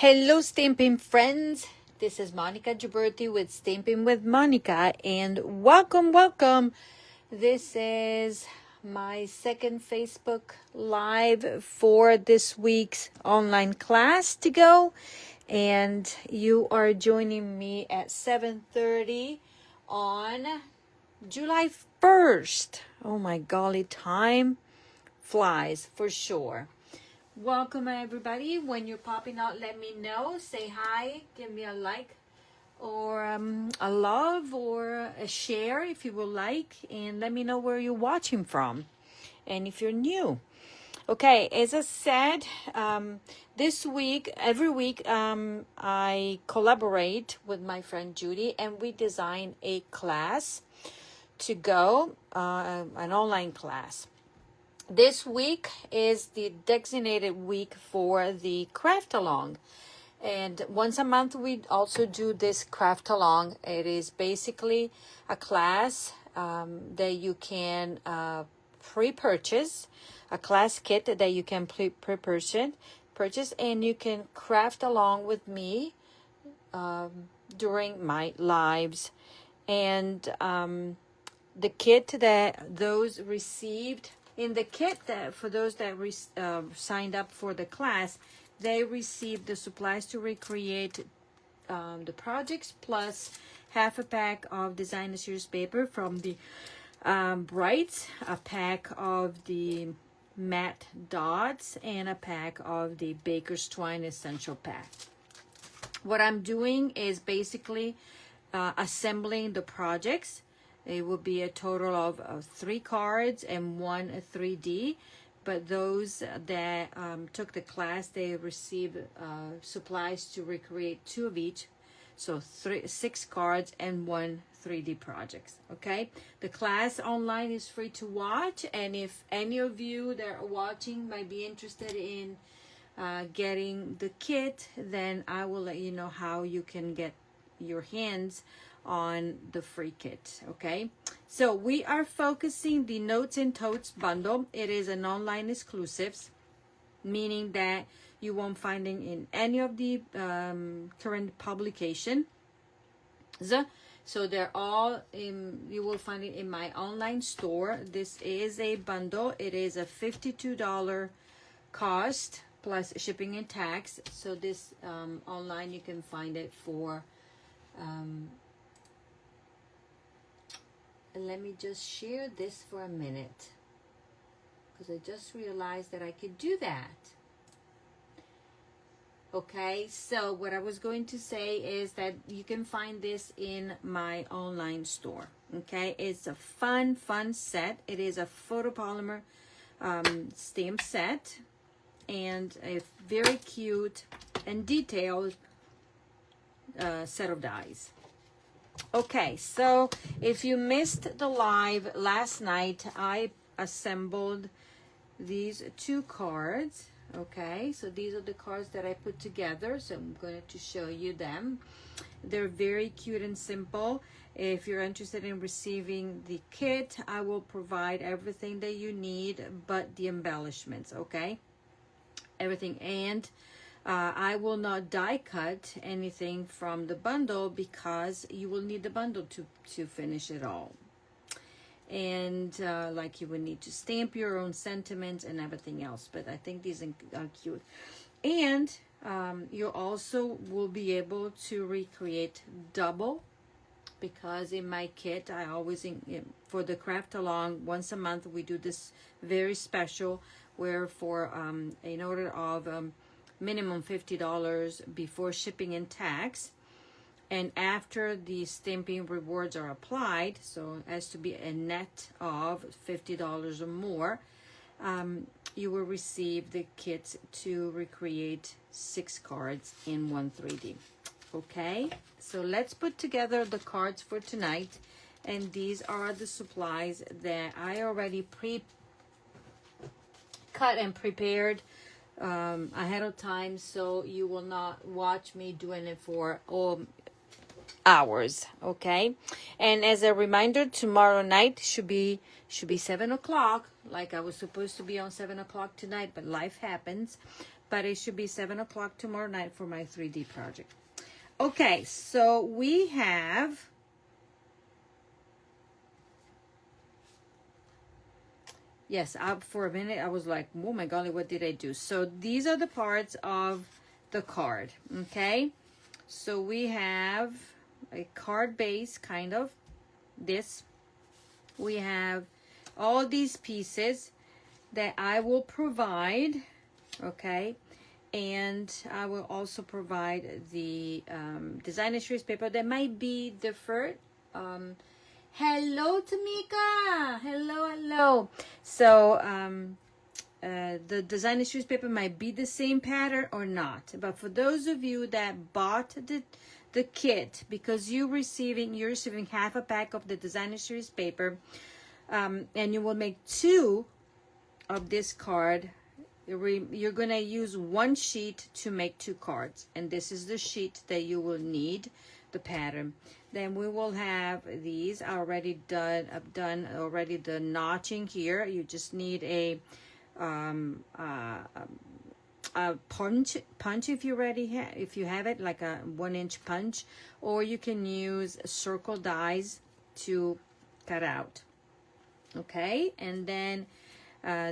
Hello, Stampin' friends. This is Monica Gioberti with Stampin' with Monica, and welcome. This is my second Facebook Live for this week's online class to go, and you are joining me at 7:30 on July 1st. Oh my golly, time flies for sure. Welcome everybody. When you're popping out, let me know. Say hi, give me a like or a love or a share if you would like, and let me know where you're watching from and if you're new. Okay, as I said, this week, every week, I collaborate with my friend Judy, and we design a class to go, an online class. This week is the designated week for the craft along, and once a month we also do this craft along. It is basically a class that you can pre-purchase, a class kit that you can purchase, and you can craft along with me during my lives. And the kit that those received in the kit, that for those that signed up for the class, they received the supplies to recreate the projects, plus half a pack of designer series paper from the Brights, a pack of the matte dots, and a pack of the Baker's Twine Essential Pack. What I'm doing is basically assembling the projects. It will be a total of 3 cards and 1 3D. But those that took the class, they received supplies to recreate 2 of each. So 6 cards and 1 3D projects. Okay, the class online is free to watch, and if any of you that are watching might be interested in getting the kit, then I will let you know how you can get your hands on the free kit. Okay, so we are focusing the Notes and Totes bundle. It is an online exclusives, meaning that you won't find it in any of the current publication. So they're all you will find it in my online store. This is a bundle. It is a $52 cost plus shipping and tax. So this online you can find it for let me just share this for a minute, because I just realized that I could do that. Okay, so what I was going to say is that you can find this in my online store. Okay, it's a fun set. It is a photopolymer stamp set, and a very cute and detailed set of dies. Okay, so if you missed the live last night, I assembled these 2 cards. Okay, so these are the cards that I put together, so I'm going to show you them. They're very cute and simple. If you're interested in receiving the kit, I will provide everything that you need but the embellishments. Okay, everything. And I will not die cut anything from the bundle, because you will need the bundle to finish it all. And like you would need to stamp your own sentiments and everything else. But I think these are cute. And you also will be able to recreate double, because in my kit, I always, for the craft along, once a month, we do this very special, where for in order of minimum $50 before shipping and tax, and after the stamping rewards are applied, so as to be a net of $50 or more, you will receive the kit to recreate 6 cards in 1 3D. Okay, so let's put together the cards for tonight, and these are the supplies that I already pre-cut and prepared ahead of time, so you will not watch me doing it for hours. Okay, and as a reminder, tomorrow night should be 7 o'clock, like I was supposed to be on 7 o'clock tonight, but life happens. but it should be 7 o'clock tomorrow night for my 3D project. Okay, so we have, yes, for a minute I was like, oh my golly, what did I do? So these are the parts of the card, okay? So we have a card base, kind of, this. We have all these pieces that I will provide, okay? And I will also provide the designer series paper that might be different. Hello, Tamika. Hello. So the designer series paper might be the same pattern or not. But for those of you that bought the kit, because you're receiving half a pack of the designer series paper, and you will make 2 of this card. You're gonna use 1 sheet to make 2 cards, and this is the sheet that you will need, the pattern. Then we will have these already done. I've done already the notching here. You just need a punch if you if you have it, like a 1-inch punch, or you can use circle dies to cut out. Okay, and then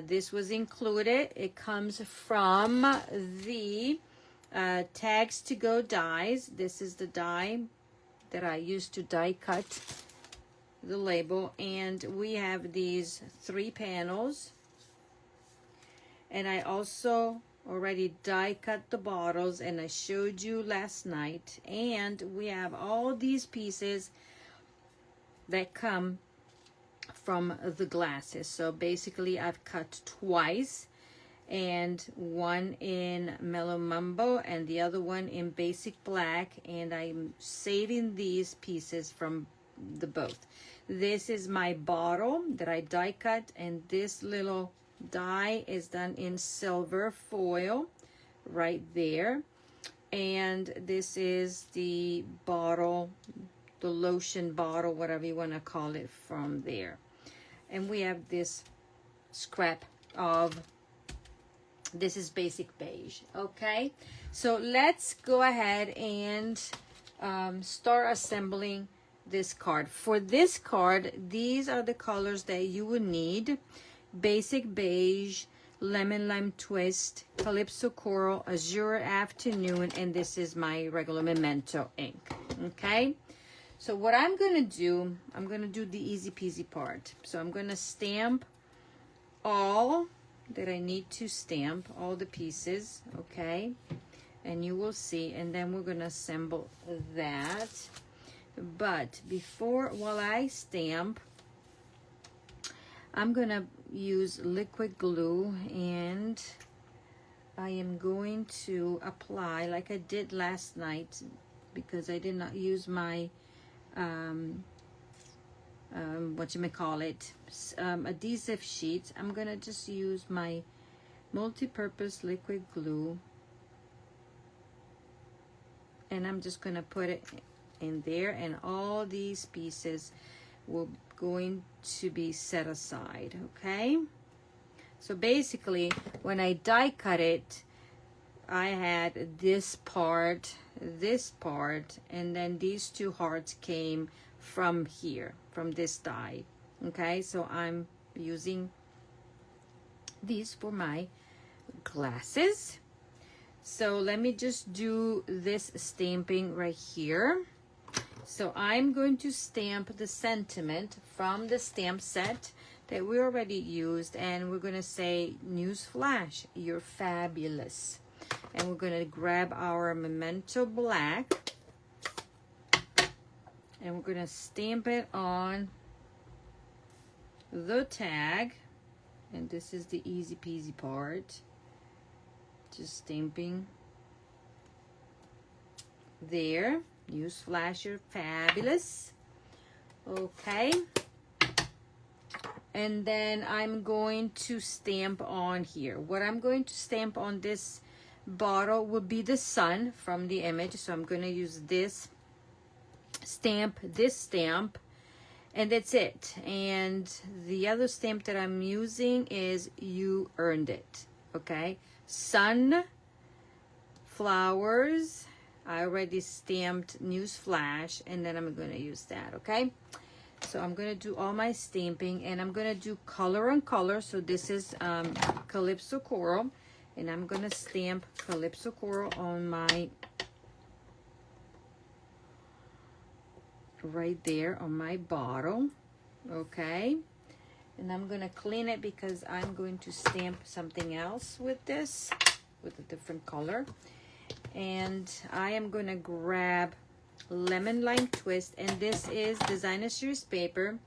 this was included. It comes from the Tags to Go dies. This is the die that I used to die cut the label, and we have these 3 panels, and I also already die cut the bottles, and I showed you last night. And we have all these pieces that come from the glasses. So basically I've cut twice, and one in Mellow Mumbo and the other one in Basic Black, and I'm saving these pieces from the both. This is my bottle that I die cut, and this little die is done in silver foil right there. And this is the bottle, the lotion bottle, whatever you want to call it, from there. And we have this scrap of, this is Basic Beige. Okay, so let's go ahead and start assembling this card. For this card, these are the colors that you would need: Basic Beige, Lemon Lime Twist, Calypso Coral, Azure Afternoon, and this is my regular Memento ink. Okay, so what I'm gonna do, I'm gonna do the easy peasy part. So I'm gonna stamp all that I need to stamp, all the pieces, okay? And you will see, and then we're gonna assemble that. But while I stamp, I'm gonna use liquid glue, and I am going to apply like I did last night, because I did not use my adhesive sheets. I'm gonna just use my multi-purpose liquid glue, and I'm just gonna put it in there, and all these pieces will going to be set aside. Okay, so basically when I die cut it, I had this part, and then these 2 hearts came from here, from this die. Okay, so I'm using these for my glasses. So let me just do this stamping right here. So I'm going to stamp the sentiment from the stamp set that we already used, and we're going to say, "Newsflash, you're fabulous." And we're going to grab our Memento Black, and we're going to stamp it on the tag. And this is the easy peasy part, just stamping there. Newsflash, you're fabulous. Okay, and then I'm going to stamp on here. What I'm going to stamp on this bottle will be the sun from the image, so I'm going to use this stamp, and that's it. And the other stamp that I'm using is "You Earned It." Okay, sun flowers. I already stamped Newsflash, and then I'm going to use that, okay? So I'm going to do all my stamping, and I'm going to do color on color. So this is Calypso Coral, and I'm going to stamp Calypso Coral on my, right there on my bottle, okay? And I'm going to clean it because I'm going to stamp something else with this, with a different color. And I am going to grab Lemon Lime Twist, and this is designer series paper,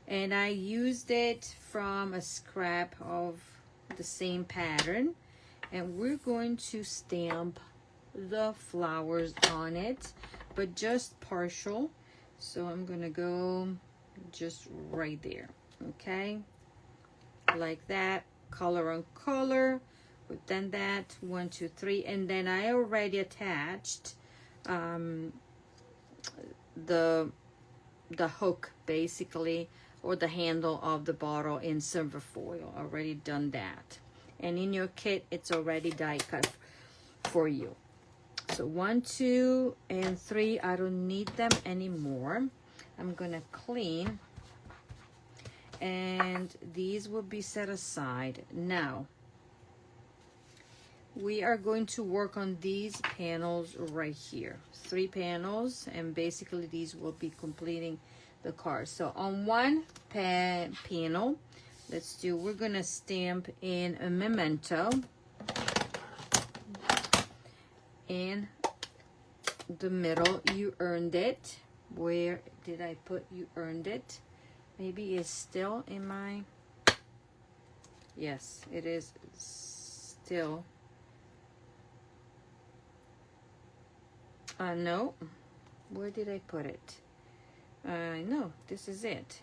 and I used it from a scrap of the same pattern, and we're going to stamp the flowers on it, but just partial. So I'm gonna go just right there, okay, like that, color on color. We've done that, 1 2 3, and then I already attached the hook, basically, or the handle of the bottle in silver foil. Already done that, and in your kit it's already die cut for you. So 1 2 and 3, I don't need them anymore. I'm gonna clean, and these will be set aside. Now we are going to work on these panels right here, 3 panels, and basically these will be completing the card. So on one panel, we're gonna stamp in a memento in the middle. You earned it. Where did I put you earned it? Maybe it's still in my, yes, it is still. No, where did I put it? No, this is it.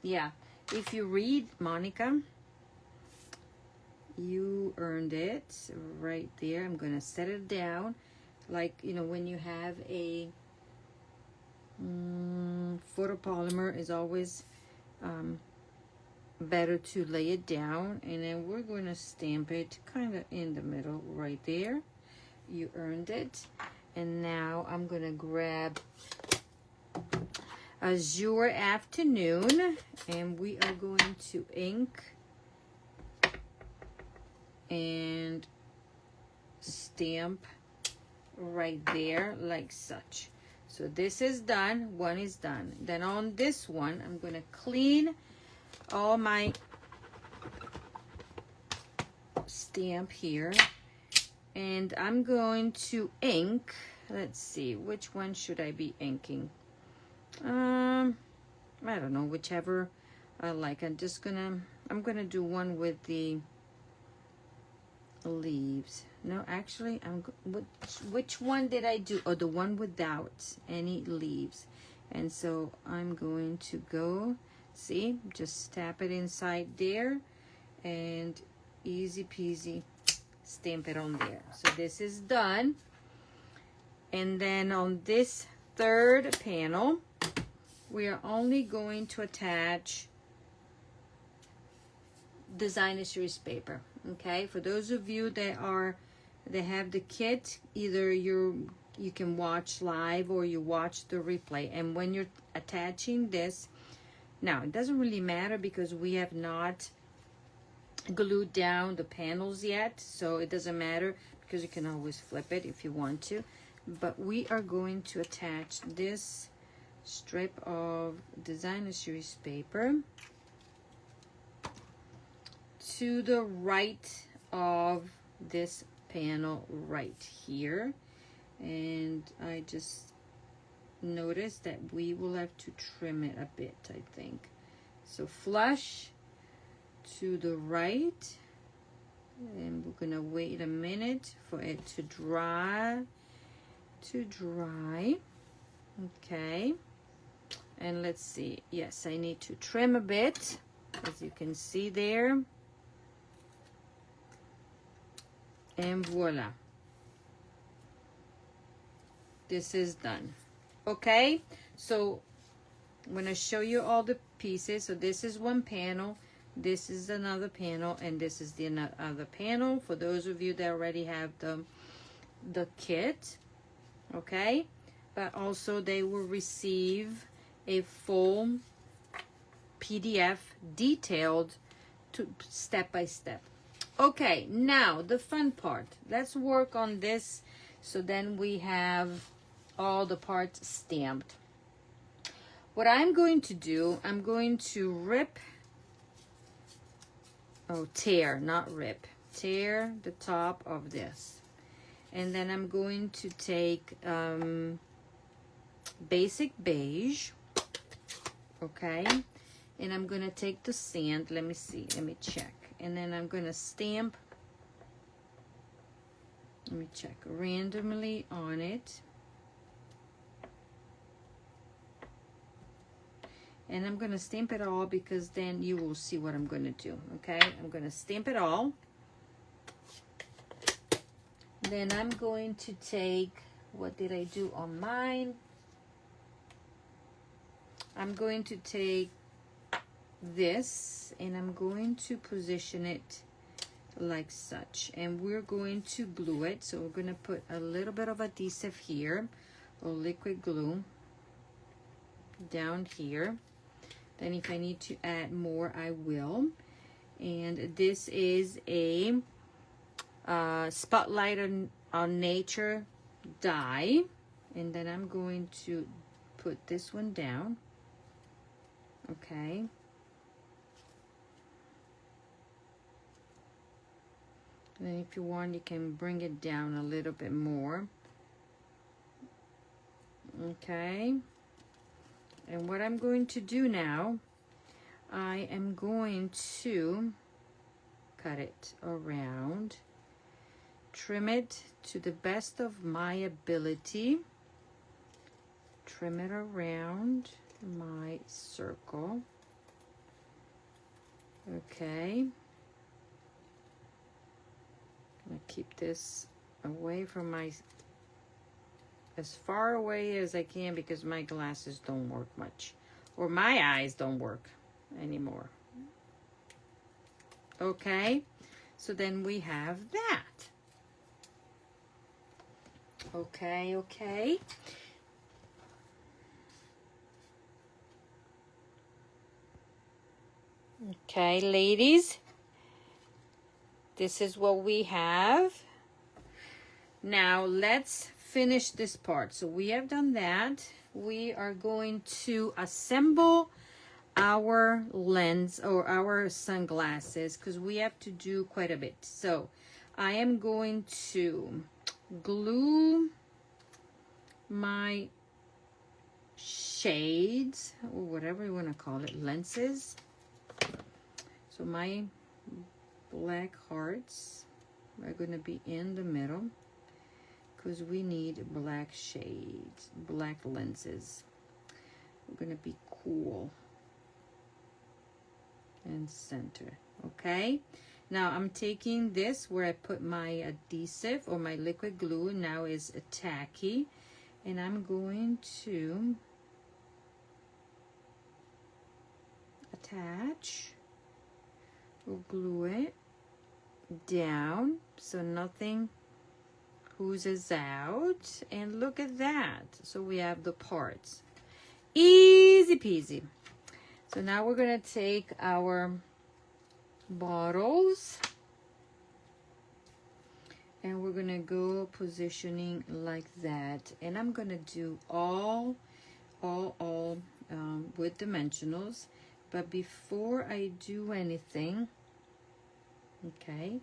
Yeah, if you read Monica, you earned it right there. I'm gonna set it down, like, you know, when you have a photopolymer, is always better to lay it down, and then we're going to stamp it kind of in the middle right there. You earned it. And now I'm gonna grab Azure Afternoon, and we are going to ink and stamp right there like such. So this is done, one is done. Then on this one, I'm gonna clean all my stamp here, and I'm going to ink. Let's see, which one should I be inking? I don't know, whichever I like. I'm gonna do one with the leaves. No, actually, which one did I do? Oh, the one without any leaves. And so I'm going to go, see, just tap it inside there, and easy peasy stamp it on there. So this is done. And then on this third panel, we are only going to attach designer series paper. Okay, for those of you that have the kit, either you can watch live or you watch the replay. And when you're attaching this, now it doesn't really matter because we have not glued down the panels yet, so it doesn't matter because you can always flip it if you want to. But we are going to attach this strip of designer series paper to the right of this panel right here, and I just noticed that we will have to trim it a bit, I think. So flush to the right, and we're gonna wait a minute for it to dry. Okay, and let's see. Yes, I need to trim a bit, as you can see there. And voila, this is done. Okay, so I'm going to show you all the pieces. So this is one panel. This is another panel, and this is the other panel for those of you that already have the kit, okay? But also they will receive a full PDF detailed to step by step. Okay, now the fun part. Let's work on this so then we have all the parts stamped. What I'm going to do, I'm going to tear, not rip. Tear the top of this. And then I'm going to take basic beige, okay? And I'm going to take the sand. Let me see. Let me check. And then I'm going to stamp. Let me check. Randomly on it. And I'm going to stamp it all because then you will see what I'm going to do, okay? I'm going to stamp it all. Then I'm going to take, what did I do on mine? I'm going to take this and I'm going to position it like such. And we're going to glue it. So we're going to put a little bit of adhesive here, or liquid glue down here. Then if I need to add more, I will. And this is a Spotlight on Nature die. And then I'm going to put this one down. Okay. And then if you want, you can bring it down a little bit more. Okay. And what I'm going to do now, I am going to cut it around, trim it to the best of my ability, trim it around my circle. Okay. I'm gonna keep this away from as far away as I can because my glasses don't work much, or my eyes don't work anymore. Okay, so then we have that. Okay. Okay, ladies, this is what we have. Now let's finish this part. So we have done that. We are going to assemble our lens or our sunglasses because we have to do quite a bit. So I am going to glue my shades, or whatever you want to call it, lenses. So my black hearts are going to be in the middle because we need black shades, black lenses. We're going to be cool and center. Okay, now I'm taking this where I put my adhesive or my liquid glue, now is tacky, and I'm going to attach. We'll glue it down so nothing oozes out, and look at that. So we have the parts. Easy peasy. So now we're going to take our bottles and we're going to go positioning like that. And I'm going to do all with dimensionals. But before I do anything, okay,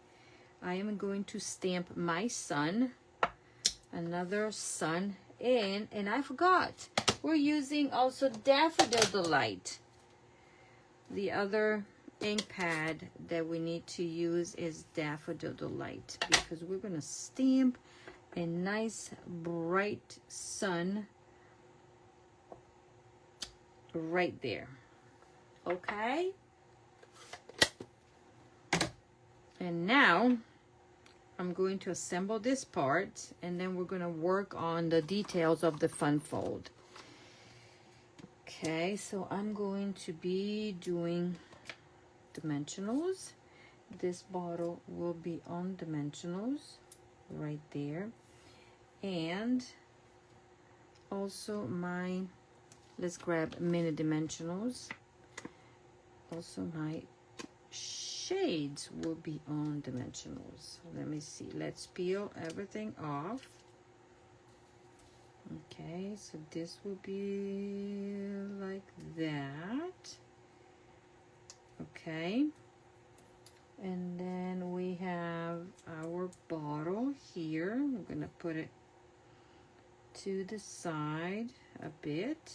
I am going to stamp my sun, another sun in, and I forgot, we're using also Daffodil Delight. The other ink pad that we need to use is Daffodil Delight because we're going to stamp a nice bright sun right there. Okay, and now I'm going to assemble this part and then we're going to work on the details of the fun fold. Okay, so I'm going to be doing dimensionals. This bottle will be on dimensionals right there. And also my, let's grab mini dimensionals. Also my shades will be on dimensionals. Let me see. Let's peel everything off. Okay, so this will be like that. Okay. And then we have our bottle here. I'm gonna put it to the side a bit,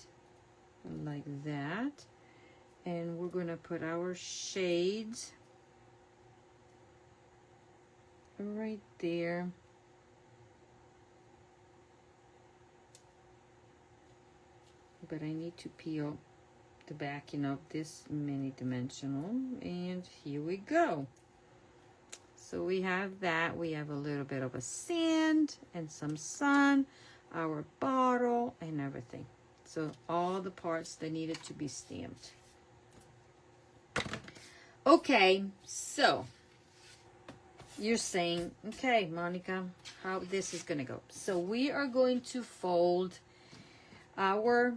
like that. And we're gonna put our shades right there. But I need to peel the backing of this mini dimensional, and here we go. So we have that. We have a little bit of a sand and some sun, our bottle, and everything. So all the parts that needed to be stamped. Okay, so you're saying, okay, Monica, how this is gonna go. So we are going to fold our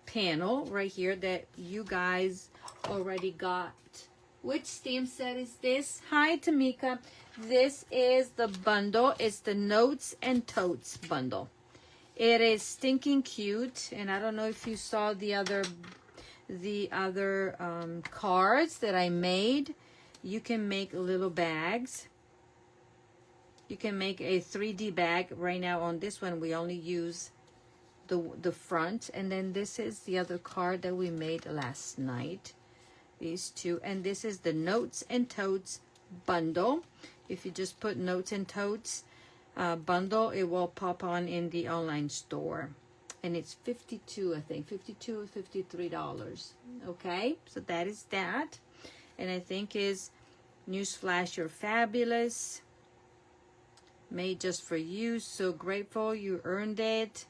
panel right here that you guys already got. Which stamp set is this? Hi, Tamika. This is the bundle. It's the Notes and Totes bundle. It is stinking cute, and I don't know if you saw the other cards that I made. You can make little bags. You can make a 3D bag. Right now on this one, we only use the front, and then this is the other card that we made last night. These two, and this is the Notes and Totes bundle. If you just put Notes and Totes bundle, it will pop on in the online store, and it's $52, I think $52 $53. Okay, so that is that. And I think is newsflash, you're fabulous, made just for you, so grateful you earned it,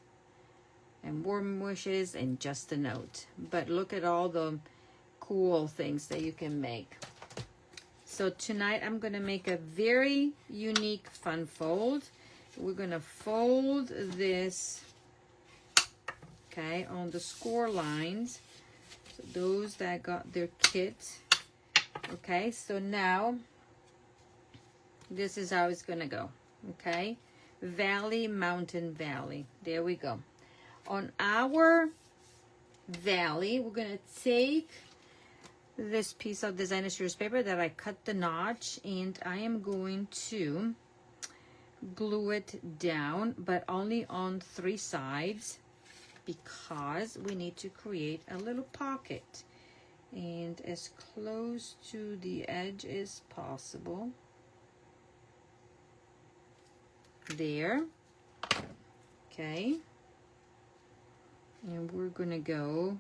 and warm wishes, and just a note. But look at all the cool things that you can make. So tonight I'm gonna make a very unique fun fold. We're gonna fold this, okay, on the score lines. So those that got their kit. Okay, so now this is how it's gonna go. Okay, valley, mountain, valley. There we go. On our valley, we're gonna take this piece of designer series paper that I cut the notch, and I am going to glue it down, but only on 3 sides, because we need to create a little pocket, and as close to the edge as possible. There. Okay. And we're gonna go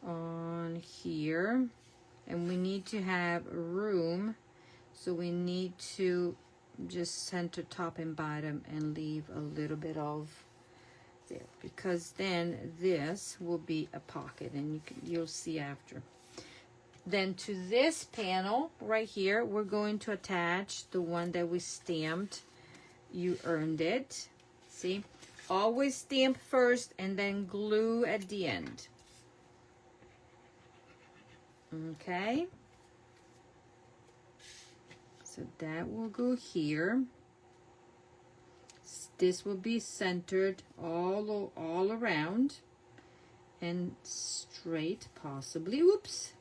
on here, and we need to have room, so we need to just center top and bottom and leave a little bit of there, because then this will be a pocket, and you'll see after. Then to this panel right here, we're going to attach the one that we stamped. You earned it. See, always stamp first and then glue at the end. Okay, so that will go here. This will be centered all around and straight, possibly. Oops.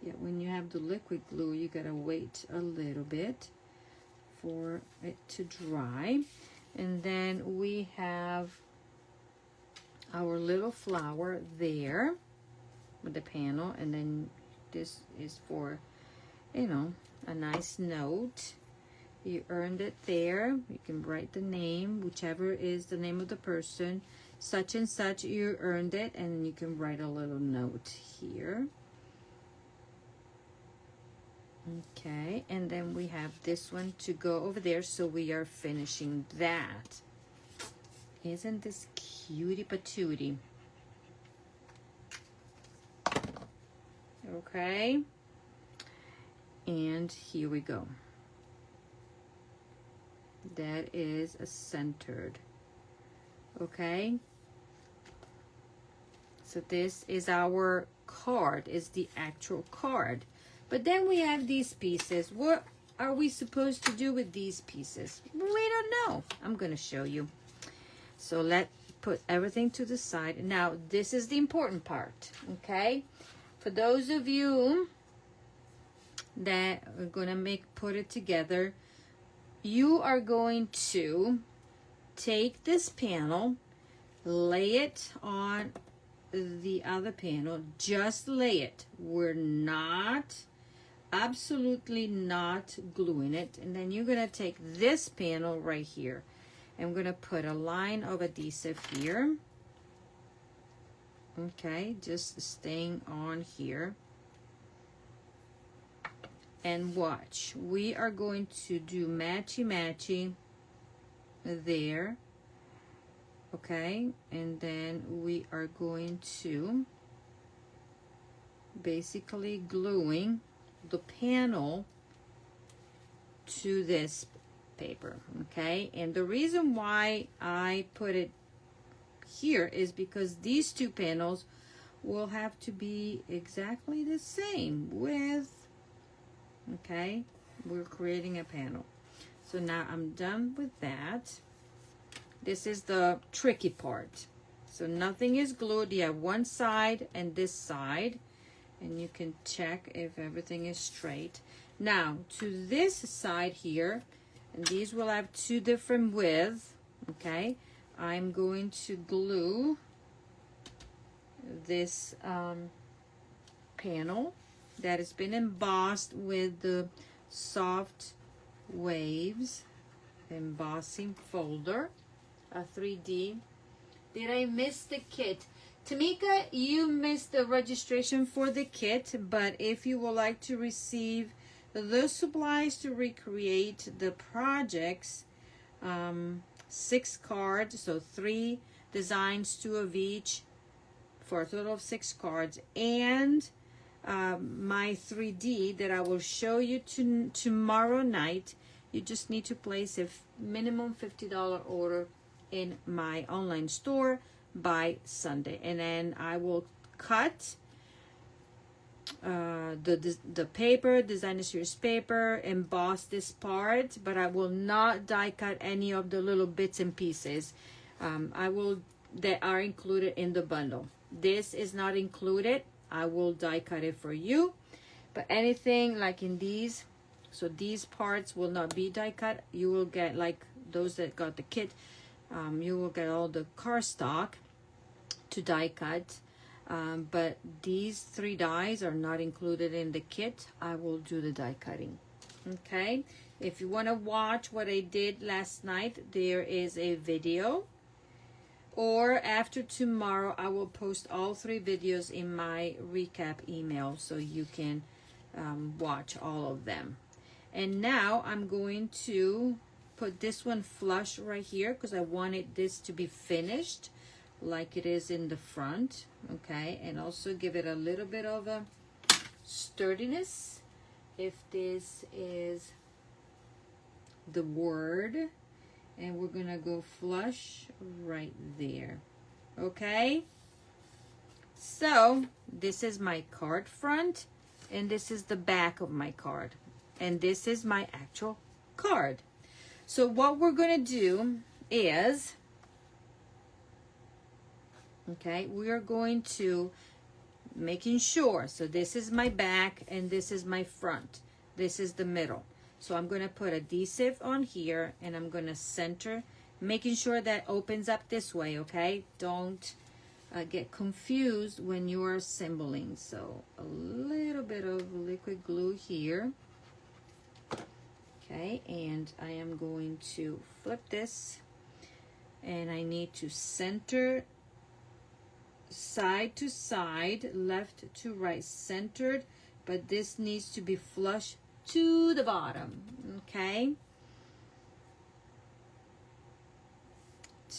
Yeah, when you have the liquid glue, you gotta wait a little bit for it to dry. And then we have our little flower there with the panel, and then this is for, you know, a nice note. You earned it there. You can write the name, whichever is the name of the person, such and such, you earned it, and you can write a little note here. Okay, and then we have this one to go over there, so we are finishing that. Isn't this cutie patootie? Okay, and here we go. That is centered. Okay, so this is our card, is the actual card. But then we have these pieces. What are we supposed to do with these pieces? We don't know. I'm going to show you. So let's put everything to the side. Now, this is the important part, okay? For those of you that are going to put it together, you are going to take this panel, lay it on the other panel, just lay it. We're not, absolutely not gluing it. And then you're going to take this panel right here. I'm going to put a line of adhesive here. Okay, just staying on here. And watch, we are going to do matchy-matchy there. Okay, and then we are going to basically gluing the panel to this paper. Okay, and the reason why I put it here is because these two panels will have to be exactly the same with, okay, we're creating a panel. So now I'm done with that. This is the tricky part. So nothing is glued. You have one side and this side, and you can check if everything is straight. Now to this side here, and these will have two different widths, okay, I'm going to glue this panel that has been embossed with the Soft Waves embossing folder, a 3D. Did I miss the kit? Tamika, you missed the registration for the kit, but if you would like to receive the supplies to recreate the projects, 6 cards, so 3 designs, 2 of each, for a total of 6 cards, and my 3D that I will show you tomorrow night. You just need to place a minimum $50 order in my online store by Sunday, and then I will cut the paper, designer series paper, emboss this part, but I will not die cut any of the little bits and pieces that are included in the bundle. This is not included. I will die cut it for you, but anything like in these, so these parts will not be die cut. You will get, like those that got the kit, you will get all the cardstock to die cut, but these 3 dies are not included in the kit. I will do the die cutting. Okay, if you want to watch what I did last night, there is a video, or after tomorrow I will post all 3 videos in my recap email so you can watch all of them. And now I'm going to put this one flush right here because I wanted this to be finished like it is in the front, okay, and also give it a little bit of a sturdiness, if this is the word, and we're gonna go flush right there. Okay, so this is my card front, and this is the back of my card, and this is my actual card. So what we're gonna do is, okay, we are going to making sure, so this is my back and this is my front, this is the middle. So I'm going to put adhesive on here, and I'm going to center, making sure that opens up this way, okay? Don't get confused when you are assembling. So a little bit of liquid glue here. Okay, and I am going to flip this, and I need to center side to side, left to right, centered, but this needs to be flush to the bottom, okay?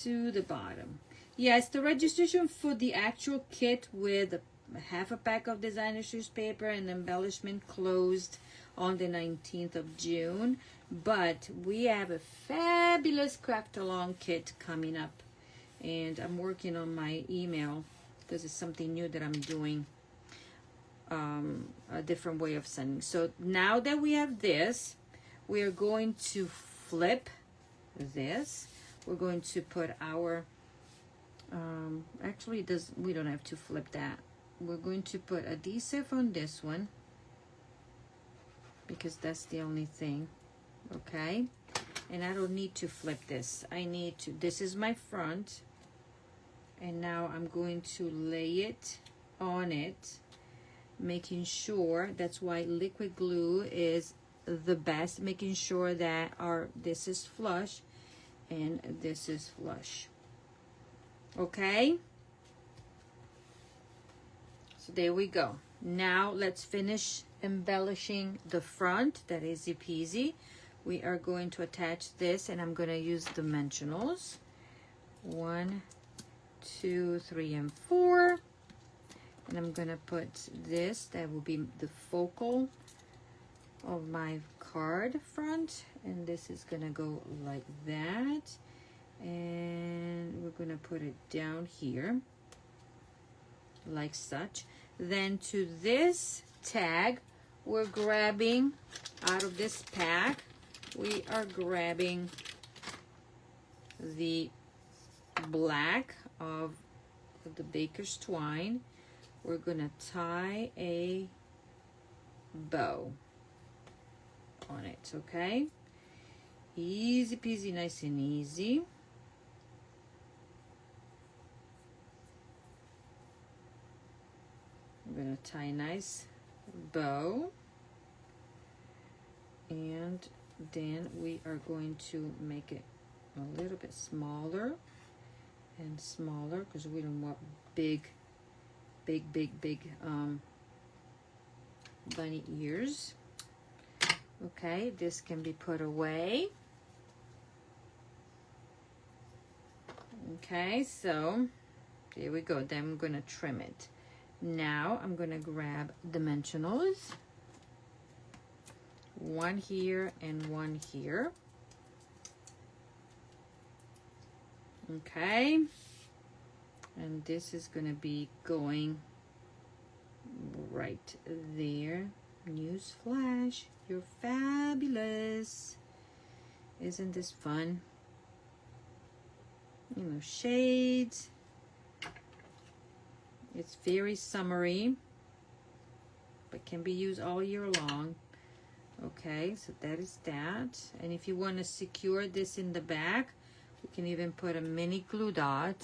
To the bottom. Yes, the registration for the actual kit with half a pack of designer newspaper, and embellishment closed on the 19th of June. But we have a fabulous craft along kit coming up, and I'm working on my email because it's something new that I'm doing, a different way of sending. So now that we have this, we are going to flip this. We're going to put our actually we don't have to flip that. We're going to put adhesive on this one because that's the only thing. Okay, and I don't need to flip this. I need to, this is my front, and now I'm going to lay it on it, making sure, that's why liquid glue is the best, making sure that this is flush and this is flush. Okay, so there we go. Now let's finish embellishing the front. That is easy peasy. We are going to attach this, and I'm going to use dimensionals 1, 2, 3, and 4, and I'm going to put this, that will be the focal of my card front, and this is going to go like that, and we're going to put it down here like such. Then to this tag, we're grabbing out of this pack, we are grabbing the black of the baker's twine. We're gonna tie a bow on it. Okay, easy peasy, nice and easy. I'm gonna tie a nice bow, and then we are going to make it a little bit smaller and smaller because we don't want big bunny ears. Okay, this can be put away. Okay, so there we go. Then I'm going to trim it. Now I'm going to grab dimensionals. One here and one here. Okay, and this is going to be going right there. News flash, you're fabulous. Isn't this fun? You know, shades. It's very summery, but can be used all year long. Okay, so that is that. And if you want to secure this in the back, you can even put a mini glue dot.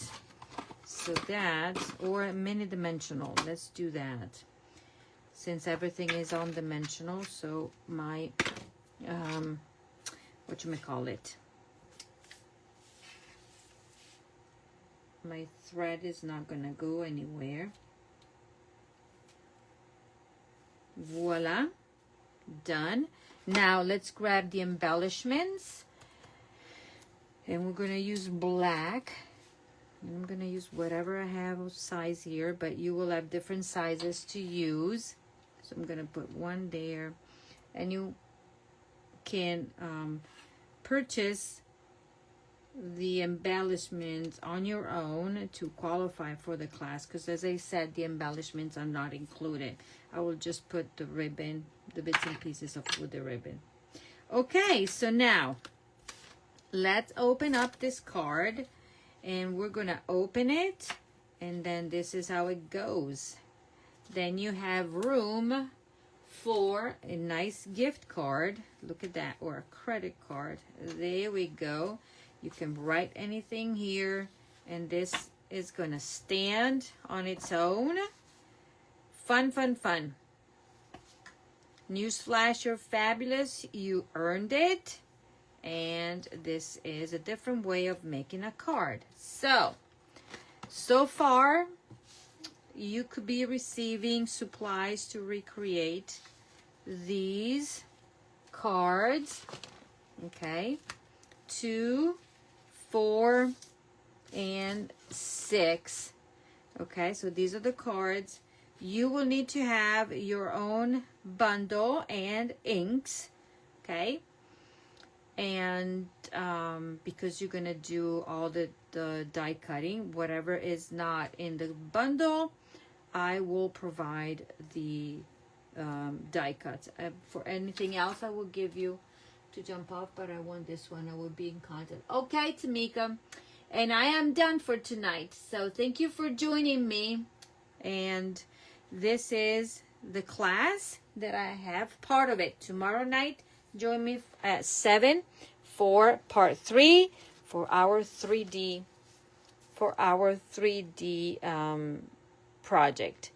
So that, or a mini dimensional. Let's do that. Since everything is on dimensional, so my, whatchamacallit, my thread is not gonna go anywhere. Voila, done. Now let's grab the embellishments, and we're gonna use black. I'm gonna use whatever I have of size here, but you will have different sizes to use. So I'm gonna put one there, and you can purchase the embellishments on your own to qualify for the class, because as I said, the embellishments are not included. I will just put the ribbon, the bits and pieces with the ribbon. Okay, so now let's open up this card, and we're gonna open it, and then this is how it goes. Then you have room for a nice gift card. Look at that, or a credit card. There we go. You can write anything here, and this is gonna stand on its own. Fun, fun, fun. Newsflash, you're fabulous. You earned it. And this is a different way of making a card. So far, you could be receiving supplies to recreate these cards. Okay, 2, 4, and 6. Okay, so these are the cards. you will need to have your own bundle and inks, okay? And because you're gonna do all the die cutting, whatever is not in the bundle, I will provide the die cuts. For anything else, I will give you to jump off, but I want this one. I will be in contact. Okay, Tamika, and I am done for tonight. So thank you for joining me. And this is the class that I have, part of it. Tomorrow night, join me at 7 for part 3 for our 3D project.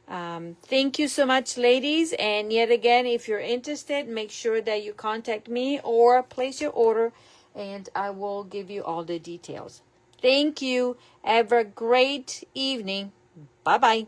Thank you so much, ladies. And yet again, if you're interested, make sure that you contact me or place your order, and I will give you all the details. Thank you. Have a great evening. Bye-bye.